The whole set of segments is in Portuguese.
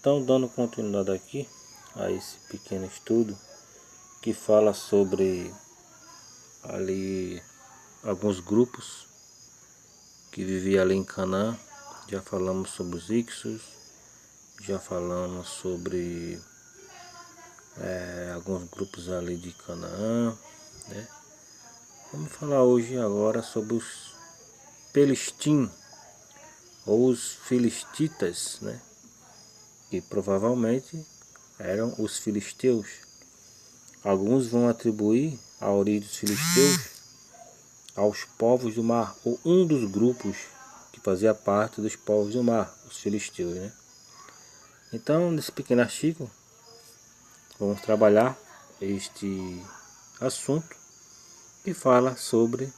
Então, dando continuidade aqui a esse pequeno estudo que fala sobre ali alguns grupos que viviam ali em Canaã. Já falamos sobre os Ixos, já falamos sobre alguns grupos ali de Canaã, né? Vamos falar hoje agora sobre os Pelistim ou os Filistitas, né? Que provavelmente eram os filisteus. Alguns vão atribuir a origem dos filisteus aos povos do mar, ou um dos grupos que fazia parte dos povos do mar, os filisteus, né? Então, nesse pequeno artigo, vamos trabalhar este assunto que fala sobre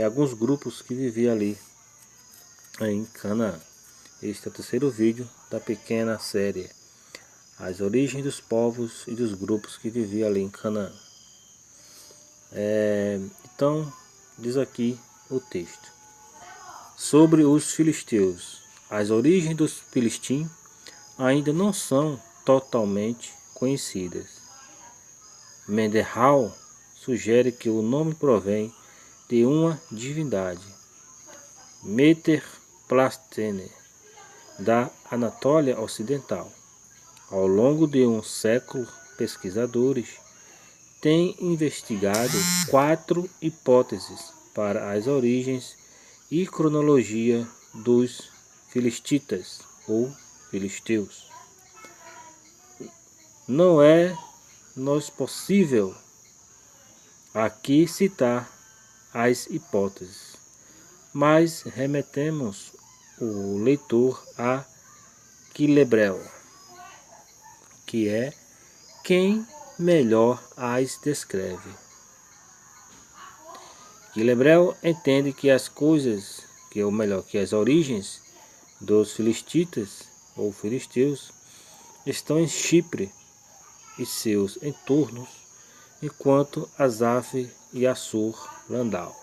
alguns grupos que viviam ali em Canaã. Este é o terceiro vídeo da pequena série As Origens dos Povos e dos Grupos que Viviam ali em Canaã. Então, diz aqui o texto. Sobre os filisteus. As origens dos Filistim ainda não são totalmente conhecidas. Mendenhall sugere que o nome provém de uma divindade, Meter-Plastene, da Anatólia Ocidental. Ao longo de um século, pesquisadores têm investigado 4 hipóteses para as origens e cronologia dos filistitas ou filisteus. Não é-nos possível aqui citar as hipóteses, mas remetemos o leitor a Quilebrel, que é quem melhor as descreve. Quilebrel entende que as coisas, que as origens dos filistitas ou filisteus estão em Chipre e seus entornos, enquanto Asaf e Assur Landau,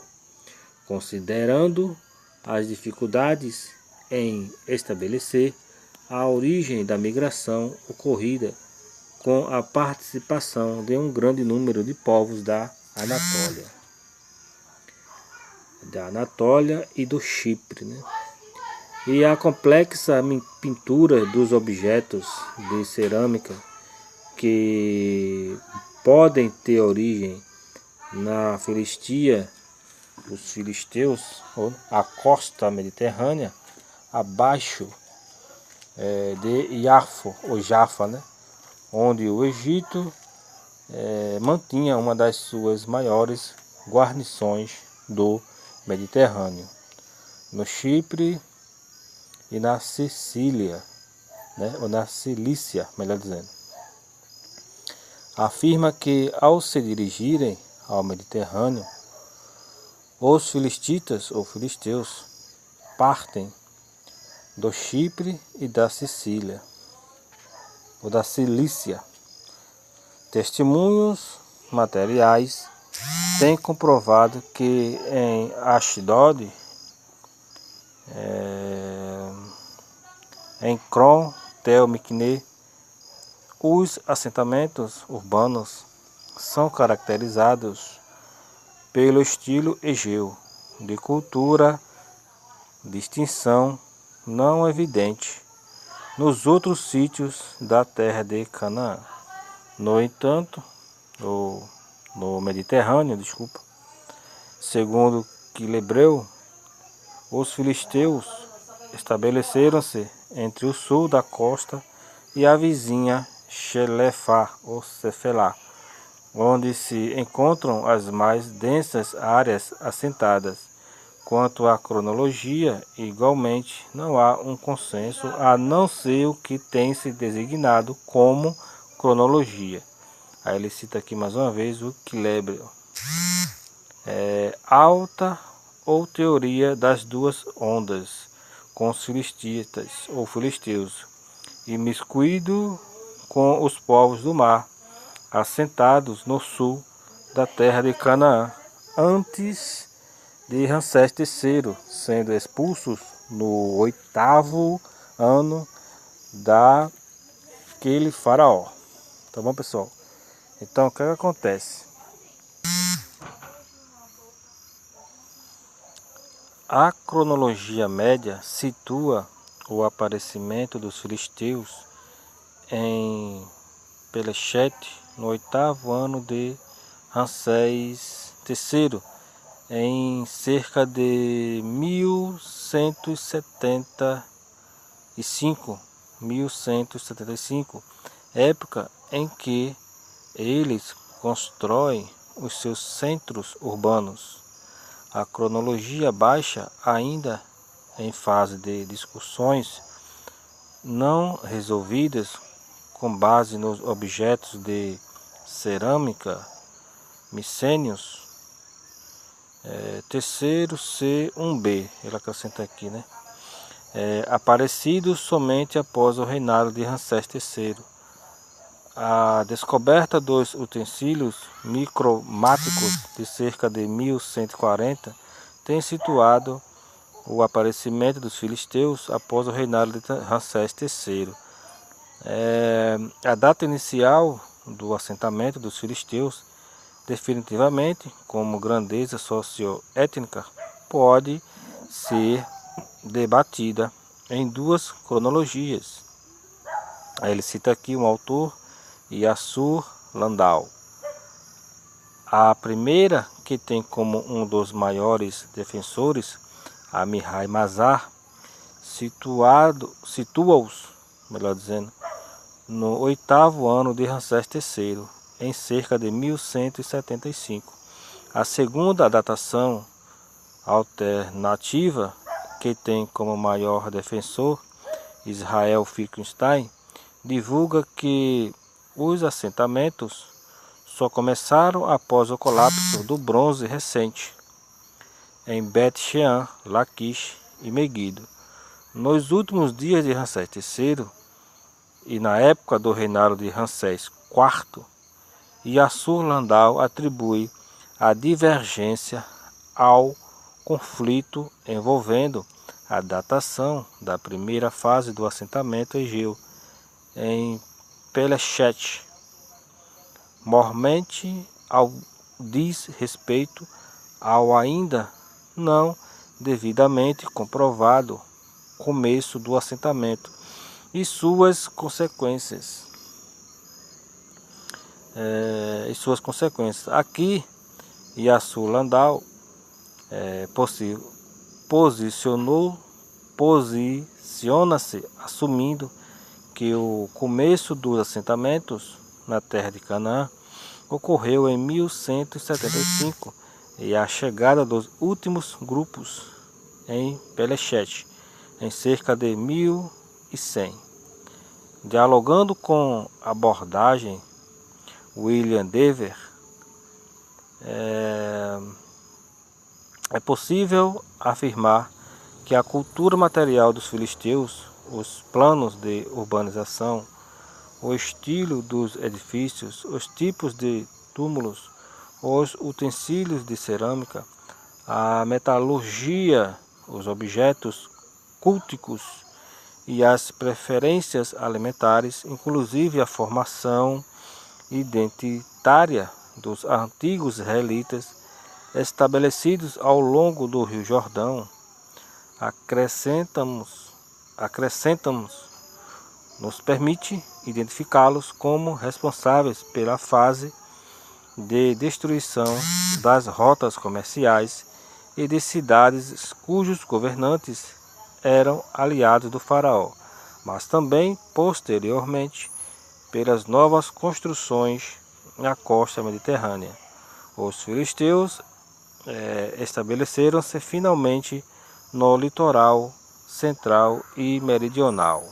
considerando as dificuldades em estabelecer a origem da migração ocorrida com a participação de um grande número de povos da Anatólia e do Chipre, né? E a complexa pintura dos objetos de cerâmica que podem ter origem na Filistia, os filisteus, ou a costa mediterrânea, abaixo de Iafo, ou Jaffa, né? Onde o Egito mantinha uma das suas maiores guarnições do Mediterrâneo, no Chipre e na Sicília, né? Ou na Cilícia, melhor dizendo. Afirma que ao se dirigirem ao Mediterrâneo, os filistitas ou filisteus partem do Chipre e da Sicília, ou da Cilícia. Testemunhos materiais têm comprovado que em Ashdod, em Kron, Tel Mikne, os assentamentos urbanos são caracterizados pelo estilo egeu, de cultura, distinção não evidente nos outros sítios da terra de Canaã. No entanto, no Mediterrâneo, segundo Quilebrel, os filisteus estabeleceram-se entre o sul da costa e a vizinha Xelefá ou Cefelá, onde se encontram as mais densas áreas assentadas. Quanto à cronologia, igualmente não há um consenso, a não ser o que tem se designado como cronologia. Aí ele cita aqui mais uma vez o Quilebrel. Alta ou teoria das duas ondas, com os filistitas ou filisteus, imiscuído com os povos do mar, assentados no sul da terra de Canaã, antes de Ramsés III, sendo expulsos no 8º ano daquele faraó. Tá bom, pessoal? Então, o que acontece? A cronologia média situa o aparecimento dos filisteus em Pelechete no 8º ano de Ramsés III, em cerca de 1175, época em que eles constroem os seus centros urbanos. A cronologia baixa, ainda em fase de discussões não resolvidas, com base nos objetos de cerâmica micênios, terceiro C1b, ele acrescenta aqui, né? Aparecidos somente após o reinado de Ramsés III. A descoberta dos utensílios micromáticos de cerca de 1140 tem situado o aparecimento dos filisteus após o reinado de Ramsés III. A data inicial do assentamento dos filisteus, definitivamente como grandeza socioétnica, pode ser debatida em duas cronologias. Aí ele cita aqui um autor, Yassur Landau. A primeira, que tem como um dos maiores defensores Amihai Mazar, situa-os, melhor dizendo, no 8º ano de Ramsés III, em cerca de 1175. A segunda datação alternativa, que tem como maior defensor Israel Finkelstein, divulga que os assentamentos só começaram após o colapso do bronze recente em Bet-Shean, Laquish e Meguido. Nos últimos dias de Ramsés III e na época do reinado de Ramsés IV, Yassur Landau atribui a divergência ao conflito envolvendo a datação da primeira fase do assentamento egeu em Pelechete, mormente diz respeito ao ainda não devidamente comprovado começo do assentamento e suas consequências. Aqui, Yassur Landau posiciona-se assumindo que o começo dos assentamentos na terra de Canaã ocorreu em 1175 e a chegada dos últimos grupos em Pelechete em cerca de 1100. Dialogando com a abordagem William Dever, é possível afirmar que a cultura material dos filisteus, os planos de urbanização, o estilo dos edifícios, os tipos de túmulos, os utensílios de cerâmica, a metalurgia, os objetos culticos e as preferências alimentares, inclusive a formação identitária dos antigos israelitas estabelecidos ao longo do Rio Jordão, nos permite identificá-los como responsáveis pela fase de destruição das rotas comerciais e de cidades cujos governantes eram aliados do faraó, mas também, posteriormente, pelas novas construções na costa mediterrânea. Os filisteus estabeleceram-se finalmente no litoral central e meridional.